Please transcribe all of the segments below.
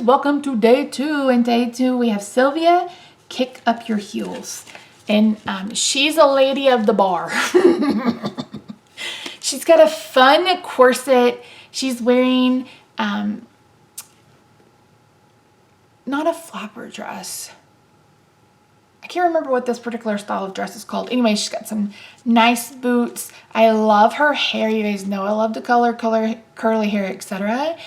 welcome to day 2. And day 2 we have Sylvia, Kick Up Your Heels. And she's a lady of the bar. She's got a fun corset. She's wearing not a flapper dress. I can't remember what this particular style of dress is called. Anyway, she's got some nice boots. I love her hair. You guys know I love the curly hair, etc.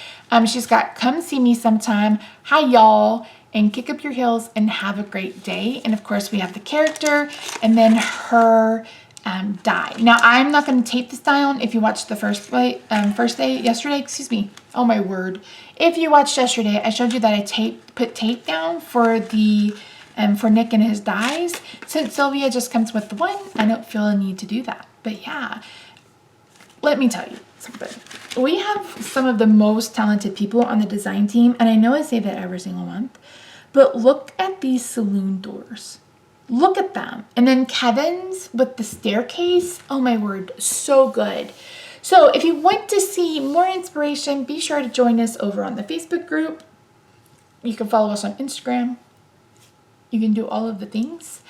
She's got Come See Me Sometime, Hi Y'all, and Kick Up Your Heels and Have a Great Day. And of course we have the character and then her die. Now I'm not going to tape this down. If you watched the first day yesterday, excuse me. Oh my word. If you watched yesterday, I showed you that I put tape down for the for Nick and his dies. Since Sylvia just comes with the one, I don't feel a need to do that. But yeah, let me tell you something. We have some of the most talented people on the design team, and I know I say that every single month, but look at these saloon doors. Look at them. And then Kevin's with the staircase. Oh my word, so good. So if you want to see more inspiration, be sure to join us over on the Facebook group. You can follow us on Instagram. You can do all of the things.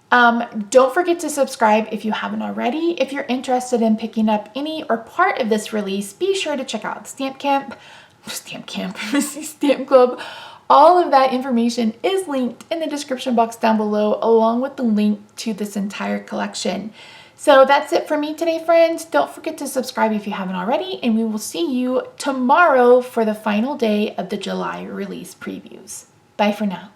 Don't forget to subscribe if you haven't already. If you're interested in picking up any or part of this release, be sure to check out Stamp Club. All of that information is linked in the description box down below, along with the link to this entire collection. So that's it for me today, friends. Don't forget to subscribe if you haven't already, and we will see you tomorrow for the final day of the July release previews. Bye for now.